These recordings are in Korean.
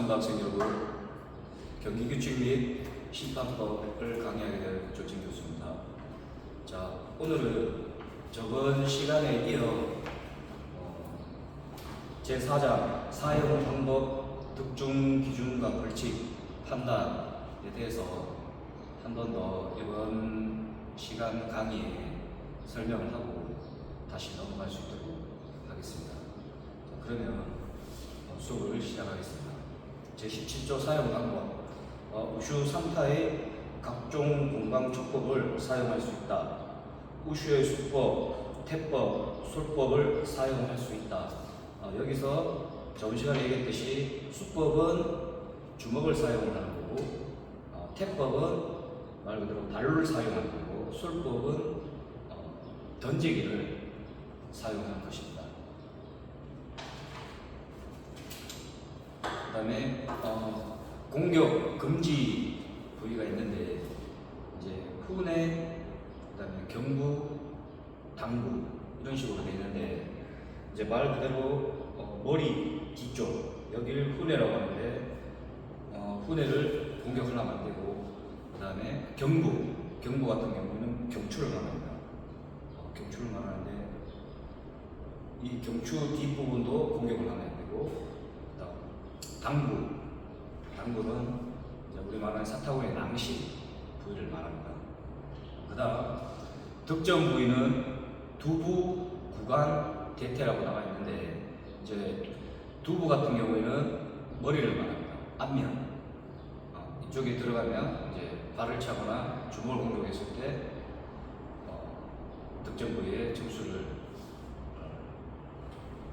반갑습니다, 학생 여러분. 경기규칙 및 심판법을 강의하게 될 조진 교수입니다. 자, 오늘은 저번 시간에 이어 제4장 사용 방법, 특중 기준과 벌칙, 판단에 대해서 한 번 더 이번 시간 강의에 설명을 하고 다시 넘어갈 수 있도록 하겠습니다. 자, 그러면 수업을 시작하겠습니다. 제17조 사용 방법. 우슈 3타의 각종 공방초법을 사용할 수 있다. 우슈의 수법, 태법, 술법을 사용할 수 있다. 여기서 저번 시간에 얘기했듯이 수법은 주먹을 사용하는 거고, 태법은 말 그대로 발을 사용하는 거고, 술법은 던지기를 사용하는 것입니다. 그 다음에 공격 금지 부위가 있는데, 이제 훈회, 그 다음에 경부, 당부 이런 식으로 되어 있는데, 이제 말 그대로 머리 뒤쪽 여기를 훈회라고 하는데, 훈회를 공격하려면 안 되고, 그 다음에 경부 같은 경우는 경추를 말합니다. 경추를 말하는데 이 경추 뒷부분도 공격을 하면 안 되고, 당부는 이제 우리 말하는 사타구니의 낭시 부위를 말합니다. 그 다음 득점 부위는 두부, 구간, 대퇴라고 나와 있는데, 이제 두부 같은 경우에는 머리를 말합니다. 앞면 이쪽에 들어가면 이제 발을 차거나 주먹을 공격했을 때 득점 부위에 점수를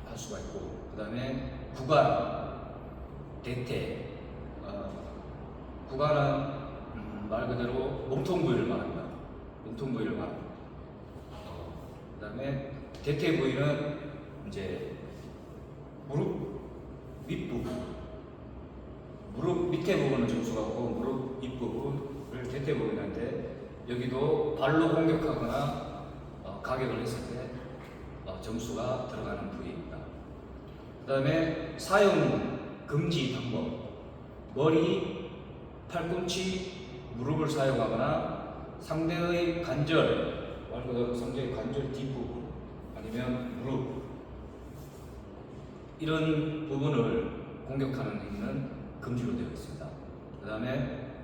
할 수가 있고, 그 다음에 구간, 대퇴, 구간은 말 그대로 몸통 부위를 말합니다. 몸통 부위를 말합니다. 그 다음에 대퇴 부위는 이제 무릎 밑부분, 무릎 밑에 부분은 점수가 없고 무릎 윗부분을 대퇴 부위인데, 여기도 발로 공격하거나 가격을 했을 때 점수가 들어가는 부위입니다. 그 다음에 사용 금지 방법. 머리, 팔꿈치, 무릎을 사용하거나 상대의 관절, 말 그대로 상대의 관절 뒷부분 아니면 무릎, 이런 부분을 공격하는 행위는 금지로 되어 있습니다. 그 다음에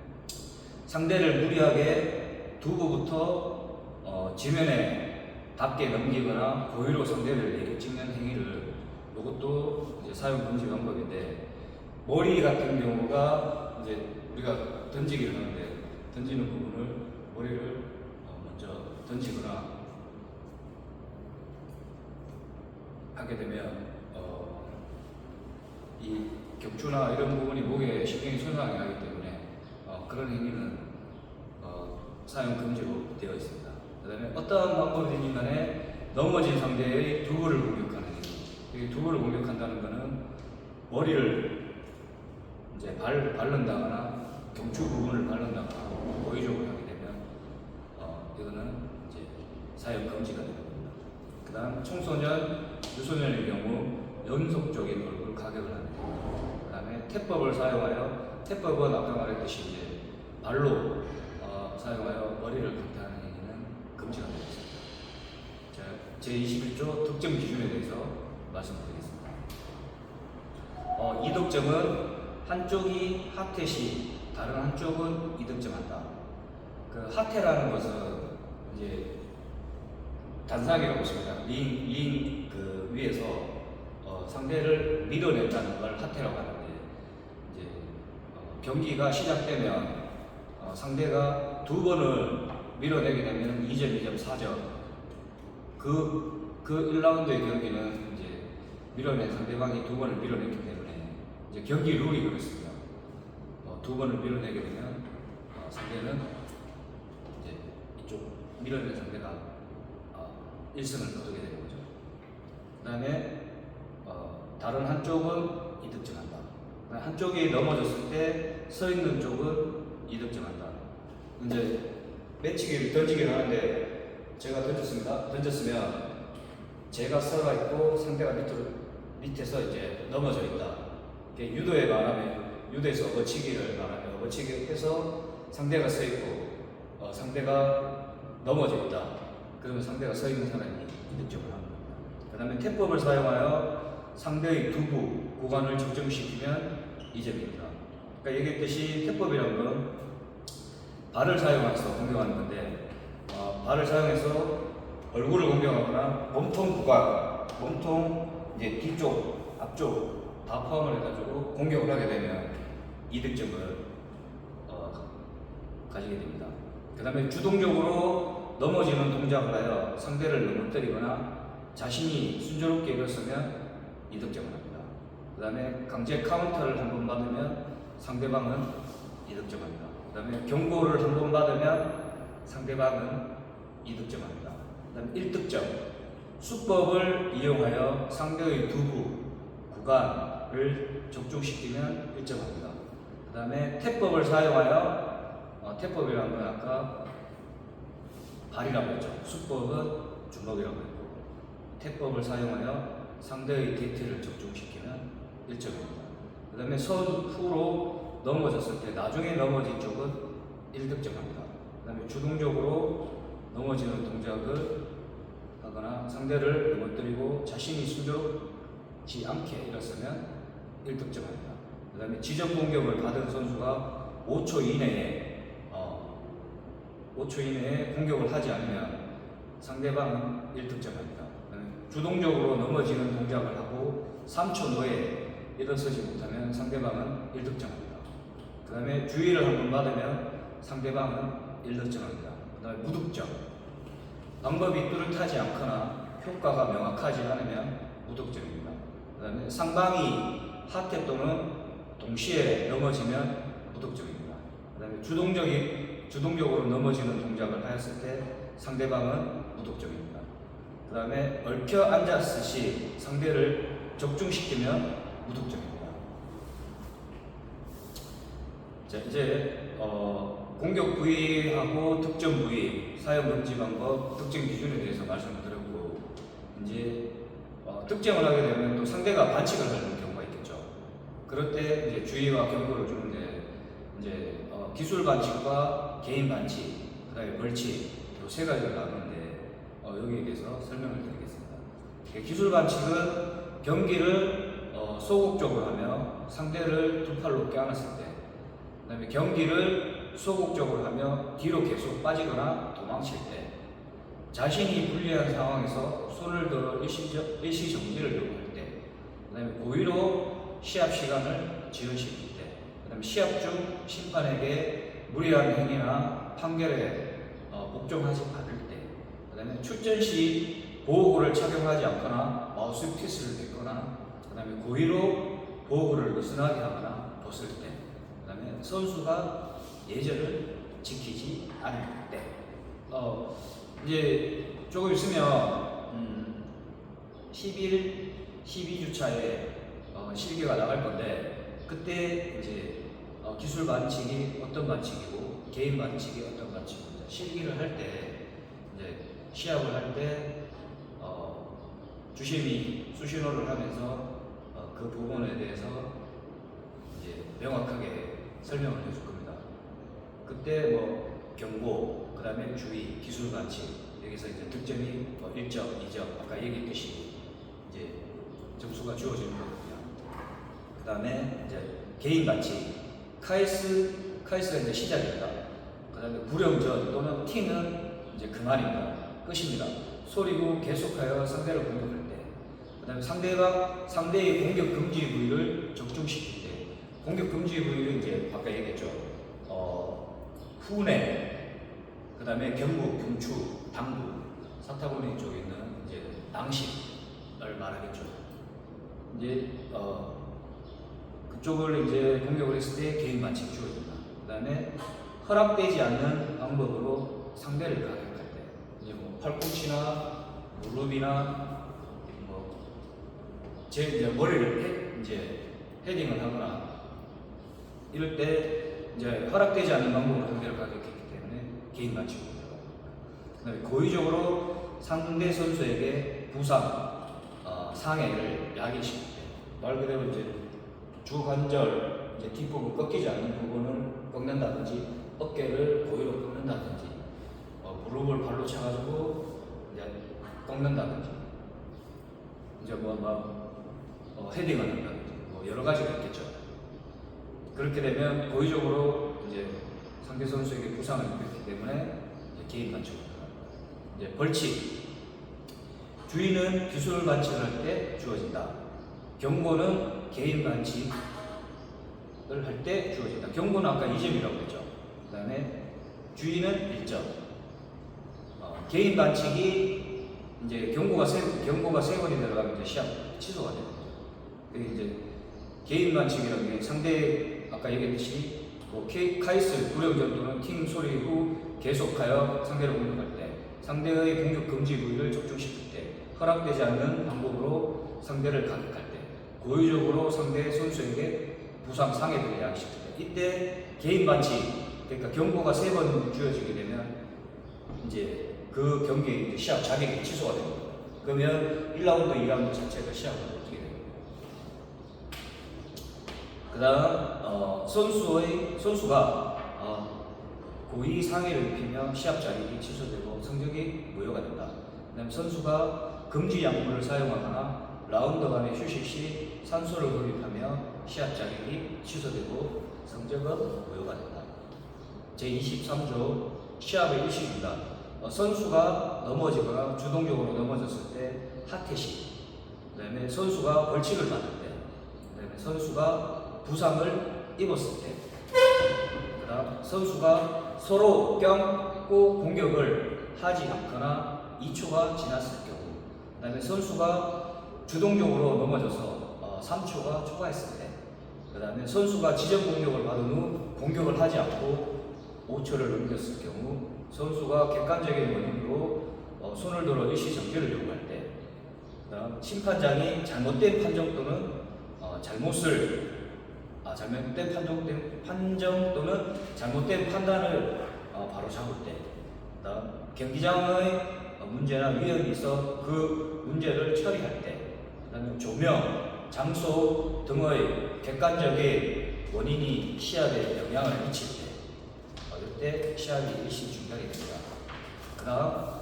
상대를 무리하게 두부부터 지면에 닿게 넘기거나 고의로 상대를 내리찍는 행위를, 이것도 이제 사용 금지 방법인데, 머리 같은 경우가 이제 우리가 던지기를 하는데, 던지는 부분을 머리를 먼저 던지거나 하게 되면 이 격추나 이런 부분이 목에 신경이 손상이 하기 때문에 그런 행위는 사용 금지로 되어 있습니다. 그 다음에 어떠한 방법이든 간에 넘어진 상대의 두부를 공격하는 행위. 이 두부를 공격한다는 것은 머리를 이제 바른다거나 경추 부분을 바른다거나 고의적으로 하게 되면 이거는 이제 사용 금지가 되는 겁니다. 그 다음 청소년, 유소년의 경우 연속적인 얼굴 가격을 하는 겁니다. 그 다음에 태법을 사용하여, 태법은 아까 말했듯이 이제 발로 사용하여 머리를 강타하는 행위는 금지가 되어 있습니다. 자, 제21조 득점 기준에 대해서 말씀드리겠습니다. 이득점은 한쪽이 하태 시 다른 한쪽은 이득점한다. 그 하태라는 것은 이제 단상이라고 보십니다. 링 그 위에서 상대를 밀어낸다는 걸 하태라고 하는데, 이제 경기가 시작되면 상대가 두 번을 밀어내게 되면 2점, 2점, 4점. 그 1라운드의 경기는 이제 밀어낸 상대방이 두 번을 밀어냈기 때문에 이제 경기 룰이 그렇습니다. 두 번을 밀어내게 되면 상대는 이제 이쪽 밀어낸 상대가 1승을 거두게 되는 거죠. 그 다음에 다른 한쪽은 이득점한다. 한쪽이 넘어졌을 때 서 있는 쪽은 이득점한다. 이제 매치기를 던지기를 하는데, 제가 던졌으면 제가 서가 있고 상대가 밑에서 이제 넘어져 있다. 유도에 말하면 유대에서 업어치기를 말하면 업어치기를 해서 상대가 서 있고 상대가 넘어져 있다. 그러면 상대가 서 있는 사람이 이득점을 합니다. 그 다음에 태법을 사용하여 상대의 두부, 구간을 적정시키면 2점입니다. 그러니까 얘기했듯이 태법이라는 건 발을 사용해서 공격하는 건데 발을 사용해서 얼굴을 공격하거나 몸통 구간, 몸통 이제 뒤쪽, 앞쪽 다 포함을 해가지고 공격을 하게 되면 이득점을 가지게 됩니다. 그 다음에 주동적으로 넘어지는 동작을 하여 상대를 넘어뜨리거나 자신이 순조롭게 일어서면 이득점을 합니다. 그 다음에 강제 카운터를 한 번 받으면 상대방은 이득점합니다. 그 다음에 경고를 한 번 받으면 상대방은 이득점합니다. 그 다음에 1득점, 수법을 이용하여 상대의 두부, 구간을 적중시키면 1점합니다. 그 다음에 태법을 사용하여 태법이라는 건 아까 발이라고 했죠. 수법은 주먹이라고 했고 태법을 사용하여 상대의 대퇴를 적중시키면 1점입니다. 그 다음에 선후로 넘어졌을 때 나중에 넘어진 쪽은 1득점합니다. 그 다음에 주동적으로 넘어지는 동작을 하거나 상대를 넘어뜨리고 자신이 순조롭지 않게 일어서면 1득점합니다. 그 다음에 지점 공격을 받은 선수가 5초 이내에 공격을 하지 않으면 상대방은 1득점합니다. 주동적으로 넘어지는 동작을 하고 3초 내에 일어서지 못하면 상대방은 1득점합니다. 그 다음에 주의를 한번 받으면 상대방은 1득점합니다. 그 다음에 무득점, 방법이 뚜렷하지 않거나 효과가 명확하지 않으면 무득점입니다. 그 다음에 상방이 하태 또는 동시에 넘어지면 무득점입니다. 그 다음에 주동적으로 넘어지는 동작을 하였을 때 상대방은 무득점입니다. 그 다음에 얽혀 앉았듯이 상대를 적중시키면 무득점입니다. 자, 이제 공격 부위하고 득점 부위, 사용 금지 방법, 득점 기준에 대해서 말씀을 드렸고, 이제 득점을 하게 되면 또 상대가 반칙을 하는 경우가 있겠죠. 그럴 때 이제 주의와 경고를 주는데, 이제 기술 반칙과 개인 반칙, 그다음에 벌칙, 이 세 가지가 나오는데 여기에 대해서 설명을 드리겠습니다. 기술 반칙은 경기를 소극적으로 하며 상대를 두 팔로 껴안았을 때, 그다음에 경기를 소극적으로 하며 뒤로 계속 빠지거나 도망칠 때, 자신이 불리한 상황에서 손을 들어 일시 정지를 요구할 때, 그다음에 고의로 시합 시간을 지연시킬 때, 그다음에 시합 중 심판에게 무리한 행위나 판결에 복종하지 않을 때, 그다음에 출전 시 보호구를 착용하지 않거나 마우스피스를 뱉거나, 그다음에 고의로 보호구를 느슨하게 하거나 벗을 때, 그다음에 선수가 예절을 지키지 않을 때. 이제 조금 있으면 12주차에 실기가 나갈 건데, 그때 이제 기술 반칙이 어떤 반칙이고 개인 반칙이 어떤 반칙이고 실기를 할 때, 이제 시합을 할 때 주심이 수신호를 하면서 그 부분에 대해서 이제 명확하게 설명을 해줄 겁니다. 그때 뭐 경고, 그 다음에 주의, 기술 반칙, 여기서 이제 득점이 1점, 2점, 아까 얘기했듯이 이제 점수가 주어지는 거거든요. 그 다음에 이제 개인 반칙, 카이스가 이제 시작입니다. 그 다음에 불영전 또는 T는 이제 그만입니다. 끝입니다. 소리고 계속하여 상대를 공격할 때, 그 다음에 상대의 공격 금지 부위를 적중시킬 때, 공격 금지 부위를 이제 아까 얘기했죠. 후내, 그 다음에 경부, 경추, 당부, 사타구니 쪽에 있는 이제 낭식을 말하겠죠. 이제 그쪽을 이제 공격을 했을 때 개인 반칙이 주어집니다. 그 다음에 허락되지 않는 방법으로 상대를 가격할 때, 이제 뭐 팔꿈치나 무릎이나 이제 머리를 헤딩을 하거나 이럴 때 이제 허락되지 않는 방법으로 상대를 가격했기 때문에 개인 반칙으로 들어갑니다. 그 다음에 고의적으로 상대 선수에게 부상, 상해를 야기시킬 때, 말 그대로 이제 주관절 이제 뒷부분 꺾이지 않는 부분을 꺾는다든지 어깨를 고의로 꺾는다든지 무릎을 발로 차가지고 이제 꺾는다든지 이제 헤딩을 한다든지 여러 가지가 있겠죠. 그렇게 되면 고의적으로 이제 상대 선수에게 부상을 입혔기 때문에 개인 반칙을 합니다. 이제 벌칙. 주의는 기술 반칙을 할 때 주어진다. 경고는 개인 반칙을 할 때 주어진다. 경고는 아까 2점이라고 했죠. 그 다음에 주의는 1점. 개인 반칙이 이제 경고가 세 번이 들어가면 이제 시합 취소가 되는 거죠. 그게 이제 개인 반칙이라는 게 상대 아까 얘기했듯이 카이스 구령전 또는 팀 소리 후 계속하여 상대를 공격할 때 상대의 공격 금지 부위를 적중시킬 때 허락되지 않는 방법으로 상대를 가격할 때 고의적으로 상대 선수에게 부상 상해를 야기시킬 때 이때 개인 반칙 그러니까 경고가 3번 주어지게 되면 이제 그 경기 시합 자격이 취소가 됩니다. 그러면 1라운드, 2라운드 자체가 시합을 못하게 됩니다. 그 다음 선수가 고의 상해를 입히며 시합 자격이 취소되고 성적이 무효가 된다. 그 다음 선수가 금지 약물을 사용하거나 라운드 간의 휴식 시 산소를 흡입하며 시합 자격이 취소되고 성적은 무효가 된다. 제23조 시합의 일시중단. 선수가 넘어지거나 주동적으로 넘어졌을 때 하태식, 그 다음에 선수가 벌칙을 받을 때, 그 다음에 선수가 부상을 입었을 때, 그 다음 선수가 서로 껴안고 공격을 하지 않거나 2초가 지났을 경우, 그 다음에 선수가 주동적으로 넘어져서 3초가 초과했을 때, 그 다음에 선수가 지정 공격을 받은 후 공격을 하지 않고 5초를 넘겼을 경우, 선수가 객관적인 원인으로 손을 들어 일시 정지를 요구할 때, 그다음 심판장이 잘못된 판정 또는 잘못된 판정 또는 잘못된 판단을 바로 잡을 때, 그다음 경기장의 문제나 위험이 있어 그 문제를 처리할 때, 그다음에 조명, 장소 등의 객관적인 원인이 시합에 영향을 미칠 때, 이때 시합이 일시 중단이 됩니다. 그 다음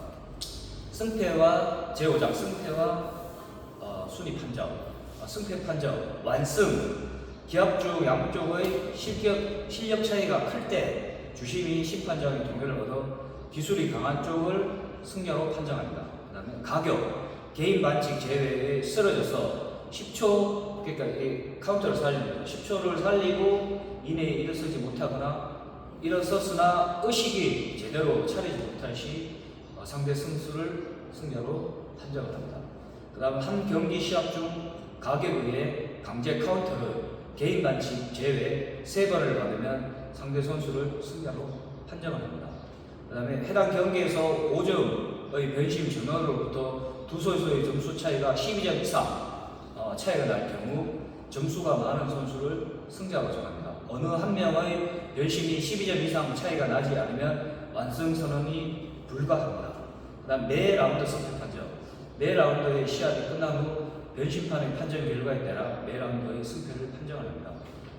승패와 제5장 승패와 순위 판정. 승패 판정 완승. 기합 중 양쪽의 실력 차이가 클 때 주심이 심판장의 동의를 얻어 기술이 강한 쪽을 승자로 판정합니다. 그 다음에 가격. 개인 반칙 제외에 쓰러져서 10초 그러니까 이 카운터를 살립니다. 10초를 살리고 이내에 일어서지 못하거나 일어섰으나 의식이 제대로 차리지 못할 시 상대 선수를 승자로 판정을 합니다. 그 다음 한 경기 시합 중 가격에 의해 강제 카운터를 개인 반칙 제외 3번을 받으면 상대 선수를 승자로 판정을 합니다. 그 다음에 해당 경기에서 5점의 변심 전원으로부터 두 선수의 점수 차이가 12점 이상 차이가 날 경우 점수가 많은 선수를 승자로 정합니다. 어느 한 명의 변심이 12점 이상 차이가 나지 않으면 완승 선언이 불가합니다. 그 다음 매 라운드 승패 판정. 매 라운드의 시합이 끝난 후 변심판의 판정 결과에 따라 매 라운드의 승패를 판정을 합니다.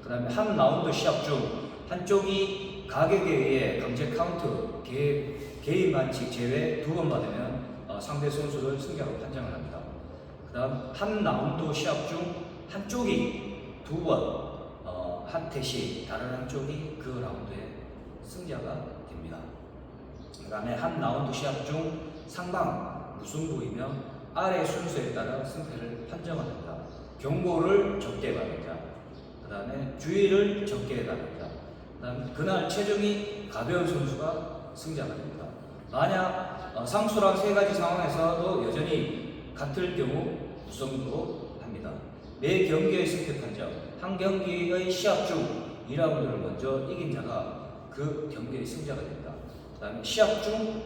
그 다음에 한 라운드 시합 중 한쪽이 가격에 의해 강제 카운트, 개인 반칙 제외 2번 받으면 상대 선수를 승자로 판정을 합니다. 그 다음 한 라운드 시합 중 한쪽이 2번 하태시 다른 한쪽이 그 라운드의 승자가 됩니다. 그 다음에 한 라운드 시합 중 상방 무승부이며 아래 순서에 따라 승패를 판정합니다. 경고를 적게 받는다. 그 다음에 주의를 적게 받는다. 그 다음에 그날 체중이 가벼운 선수가 승자가 됩니다. 만약 상수랑 3가지 상황에서도 여전히 같을 경우 무승부로 합니다. 매 경기의 승패 판정. 한 경기의 시합 중 2라운드를 먼저 이긴 자가 그 경기의 승자가 됩니다. 그 다음에 시합 중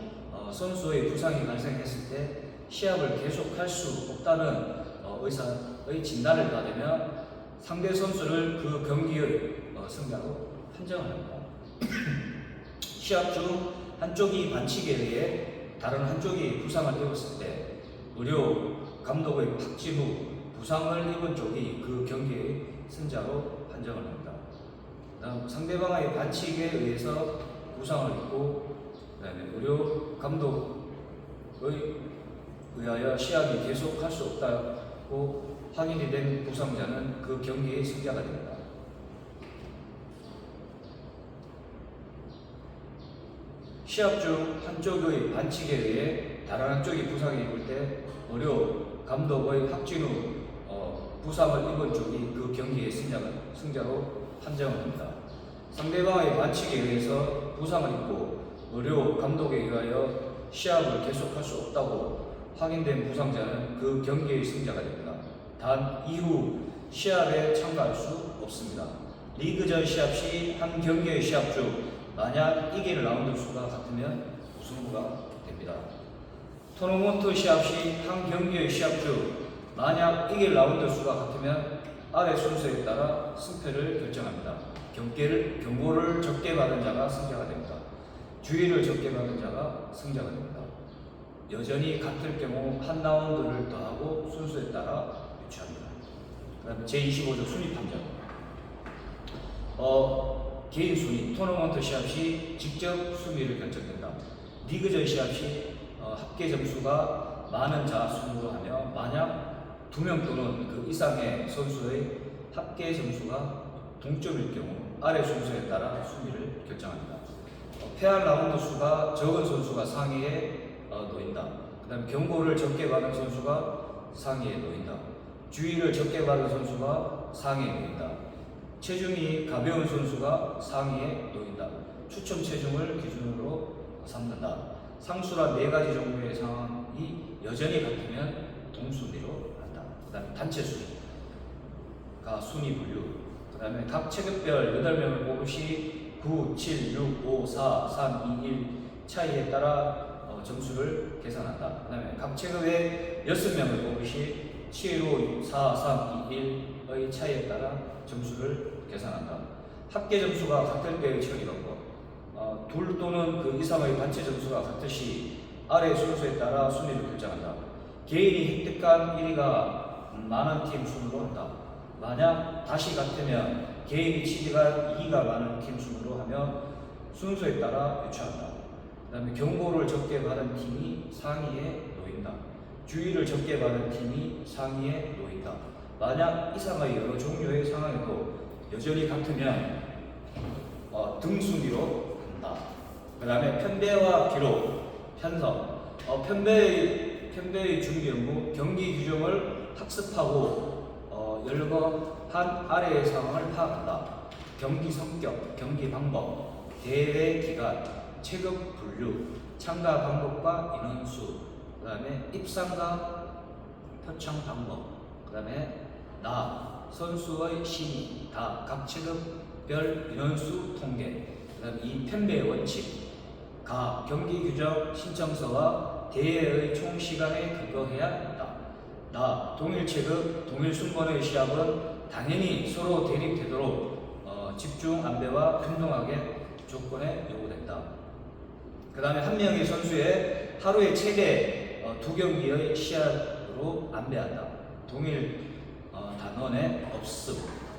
선수의 부상이 발생했을 때 시합을 계속할 수 없다는 의사의 진단을 받으면 상대 선수를 그 경기의 승자로 판정을 합니다. 시합 중 한쪽이 반칙에 의해 다른 한쪽이 부상을 입었을 때 의료 감독의 확진 후 부상을 입은 쪽이 그 경기의 승자로 판정을 합니다. 그다음 상대방의 반칙에 의해서 부상을 입고, 그다음에 의료 감독의 의하여 시합이 계속할 수 없다고 확인이 된 부상자는 그 경기의 승자가 됩니다. 시합 중 한쪽의 반칙에 의해 다른 한쪽이 부상을 입을 때 의료 감독의 확진 후 부상을 입은 쪽이 그 경기의 승자로 판정합니다. 상대방의 반칙에 의해서 부상을 입고 의료 감독에 의하여 시합을 계속할 수 없다고 확인된 부상자는 그 경기의 승자가 됩니다. 단 이후 시합에 참가할 수 없습니다. 리그전 시합 시 한 경기의 시합 중 만약 이길 라운드 수가 같으면 우승부가 됩니다. 토너먼트 시합 시 한 경기의 시합 중 만약 이길 라운드 수가 같으면 아래 순서에 따라 승패를 결정합니다. 경고를 적게 받은 자가 승자가 됩니다. 주의를 적게 받은 자가 승자가 됩니다. 여전히 같을 경우 한 라운드를 더하고 순서에 따라 유추합니다. 그다음에 제25조 순위 판정. 개인 순위, 토너먼트 시합 시 직접 순위를 결정된다. 리그전 시합 시 합계 점수가 많은 자 순으로 하며 만약 2명 또는 그 이상의 선수의 합계 점수가 동점일 경우 아래 순서에 따라 순위를 결정합니다. 패할 라운드 수가 적은 선수가 상위에 놓인다. 그 다음 경고를 적게 받은 선수가 상위에 놓인다. 주의를 적게 받은 선수가 상위에 놓인다. 체중이 가벼운 선수가 상위에 놓인다. 추첨 체중을 기준으로 삼는다. 상수란 4가지 종류의 상황이 여전히 같으면 동순위로 한다. 그 다음에 단체 순위가 순위 분류. 그 다음에 각 체급별 8명을 뽑으시 9, 7, 6, 5, 4, 3, 2, 1 차이에 따라 점수를 계산한다. 그 다음에 각 체급에 6명을 뽑으시 7, 5, 6, 4, 3, 2, 1의 차이에 따라 점수를 계산한다. 합계 점수가 같을 때의 처리 방법. 둘 또는 그 이상의 단체 점수가 같을 시 아래 순서에 따라 순위를 결정한다. 개인이 획득한 1위가 많은 팀 순으로 한다. 만약 다시 같으면 개인이 치즈가 2위가 많은 팀 순으로 하며 순서에 따라 유추한다. 그 다음에 경고를 적게 받은 팀이 상위에 놓인다. 주의를 적게 받은 팀이 상위에 놓인다. 만약 이상의 여러 종류의 상황에도 여전히 같으면 등순위로 한다. 그 다음에 편배와 기록, 편성. 편배의 준비 연구, 경기 규정을 학습하고 열거한 아래의 상황을 파악한다. 경기 성격, 경기 방법, 대회 기간, 체급 분류, 참가 방법과 인원수, 그 다음에 입상과 표창 방법, 그 다음에 선수의 신의, 각 체급별 인원수 통계, 그 다음에 이 편배의 원칙, 경기 규정 신청서와 대회의 총 시간에 근거해야 한다. 동일 체급, 동일 순번의 시합은 당연히 서로 대립되도록 집중 안배와 평등하게 조건에 요구된다. 그 다음에 한 명의 선수의 하루에 최대 2경기의 시합으로 안배한다. 동일 단원의 없음.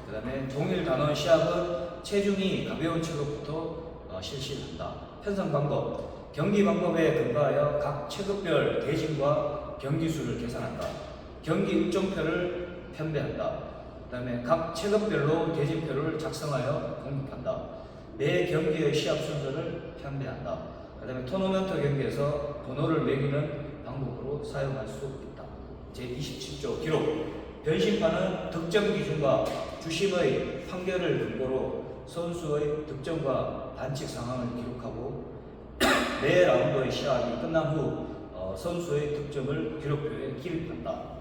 그 다음에 동일 단원 시합은 체중이 가벼운 체급부터 실시한다. 편성 방법. 경기 방법에 근거하여 각 체급별 대진과 경기수를 계산한다. 경기 일정표를 편배한다. 그 다음에 각 체급별로 대진표를 작성하여 공급한다. 매 경기의 시합 순서를 편배한다. 그 다음에 토너먼트 경기에서 번호를 매기는 방법으로 사용할 수 있다. 제27조 기록. 변심판은 득점 기준과 주심의 판결을 근거로 선수의 득점과 반칙 상황을 기록하고 매 라운드의 시합이 끝난 후 선수의 득점을 기록표에 기입한다.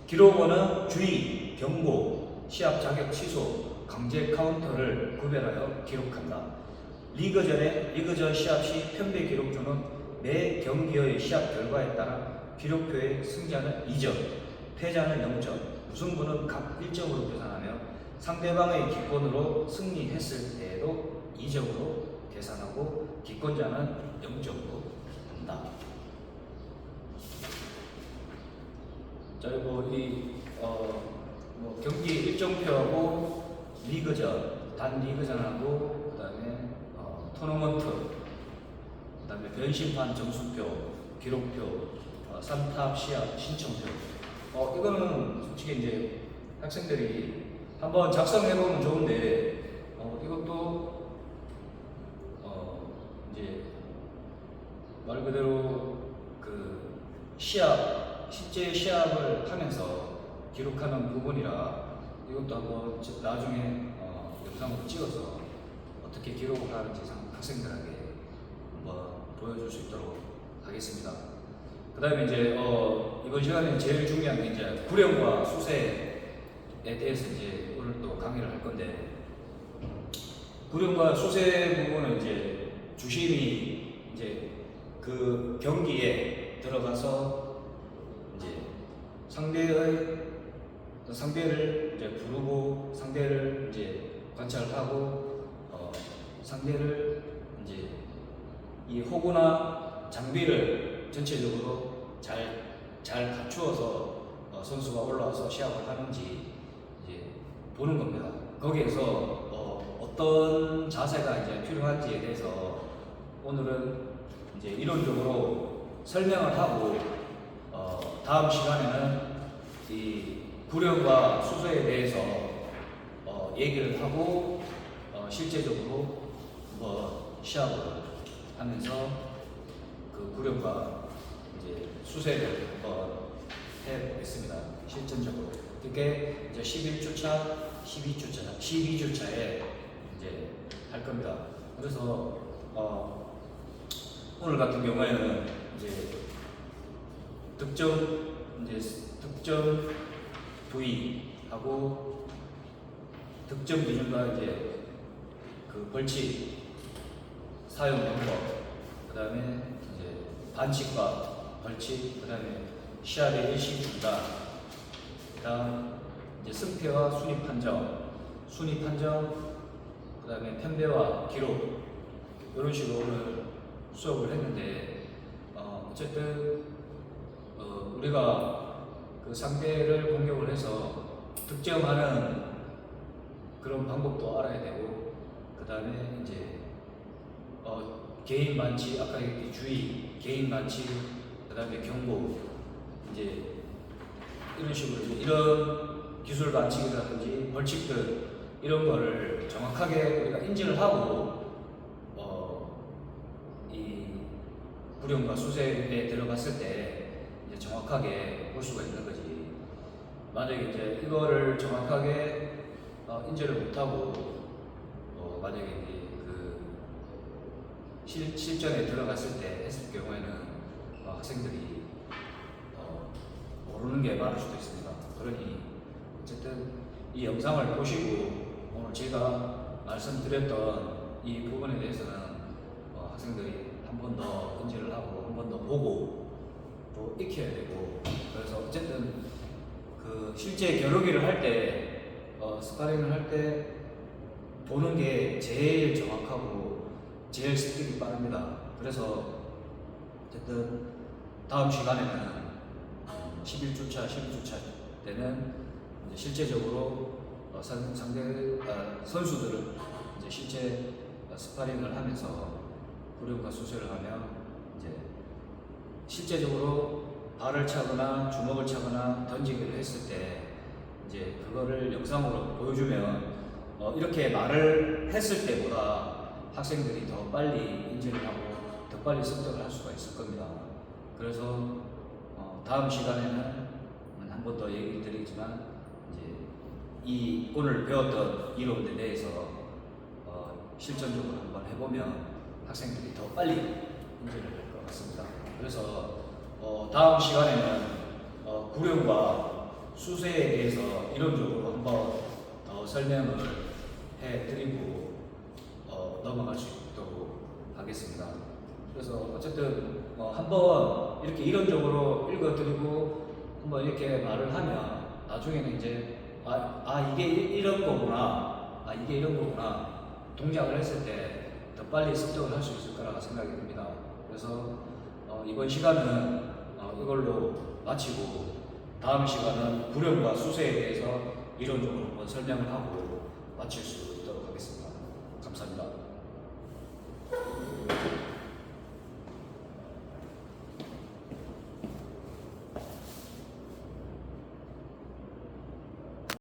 기록원은 주의, 경고, 시합 자격 취소, 강제 카운터를 구별하여 기록한다. 리그전 시합 시 편배 기록조는 매 경기의 시합 결과에 따라 기록표의 승자는 2점, 패자는 0점, 무승부는 각 1점으로 계산하며 상대방의 기권으로 승리했을 때에도 2점으로 계산하고 기권자는 0점으로 한다. 자, 그리고 경기 일정표하고 리그전 단리그전하고 그다음에 토너먼트, 그다음에 변심판 점수표, 기록표, 3탑 시합 신청표. 이거는 솔직히 이제 학생들이 한번 작성해보면 좋은데 이것도 이제 말 그대로 그 실제 시합을 하면서 기록하는 부분이라 이것도 한번 나중에 영상으로 찍어서 어떻게 기록을 하는지 학생들에게 한번 보여줄 수 있도록 하겠습니다. 그 다음에 이제 이번 시간에 제일 중요한 게 이제 구령과 수세에 대해서 이제 오늘 또 강의를 할 건데, 구령과 수세 부분은 이제 주심이 이제 그 경기에 들어가서 이제 상대를 이제 부르고 상대를 이제 관찰하고 상대를 이제 이 호구나 장비를 전체적으로 잘 갖추어서 선수가 올라와서 시합을 하는지 이제 보는 겁니다. 거기에서 어떤 자세가 이제 필요한지에 대해서 오늘은 이제 이론적으로 설명을 하고 다음 시간에는 이 구령과 수소에 대해서 얘기를 하고 실제적으로 시합을 하면서 그 구령과 이제 수세를 한번 해보겠습니다. 실전적으로. 그게 이제 11주차, 12주차에 이제 할 겁니다. 그래서 오늘 같은 경우에는 이제 득점 부위하고 득점 기준과 이제 그 벌칙 사용 방법, 그 다음에 이제 반칙과 벌칙, 그 다음에 시합의 일시 중단, 그 다음 이제 승패와 순위 판정, 그 다음에 편배와 기록, 이런 식으로 오늘 수업을 했는데, 어쨌든 우리가 그 상대를 공격을 해서 득점하는 그런 방법도 알아야 되고, 그 다음에 이제 개인 반칙, 아까 얘기했듯이 주의, 개인 반칙, 그 다음에 경고, 이제 이런 식으로 이런 기술 반칙이라든지 벌칙들 이런 거를 정확하게 우리가 인지를 하고 이 구령과 수세에 들어갔을 때 이제 정확하게 볼 수가 있는 거지. 만약에 이제 이거를 정확하게 인지를 못하고 만약에 이제 그 실전에 들어갔을 때 했을 경우에는 학생들이 모르는 게 많을 수도 있습니다. 그러니 어쨌든 이 영상을 보시고 오늘 제가 말씀드렸던 이 부분에 대해서는 학생들이 한 번 더 인지를 하고 한 번 더 보고 또 익혀야 되고, 그래서 어쨌든 그 실제 겨루기를 할 때 스파링을 할 때 보는 게 제일 정확하고 제일 습득이 빠릅니다. 그래서 어쨌든 다음 시간에는 11주차, 12주차 때는 이제 실제적으로 선수들은 이제 실제 스파링을 하면서 구령과 수세를 하며 이제 실제적으로 발을 차거나 주먹을 차거나 던지기를 했을 때 이제 그거를 영상으로 보여주면 이렇게 말을 했을 때보다 학생들이 더 빨리 인지를 하고 더 빨리 습득을 할 수가 있을 겁니다. 그래서 다음 시간에는 한 번 더 얘기 드리지만 이제 이 오늘 배웠던 이론에 대해서 실전적으로 한번 해보면 학생들이 더 빨리 인지를 할 것 같습니다. 그래서 다음 시간에는 구령과 수세에 대해서 이론적으로 한번 더 설명을 해드리고 넘어갈 수 있도록 하겠습니다. 그래서 어쨌든 한번 이렇게 이론적으로 읽어드리고 한번 이렇게 말을 하면 나중에는 이제 이게 이런 거구나, 이게 이런 거구나 동작을 했을 때 더 빨리 습득을 할 수 있을 거라고 생각이 듭니다. 그래서 이번 시간은 이걸로 마치고 다음 시간은 구령과 수세에 대해서 이론적으로 한번 설명을 하고 마칠 수 있도록 하겠습니다. 하겠습니다. 감사합니다.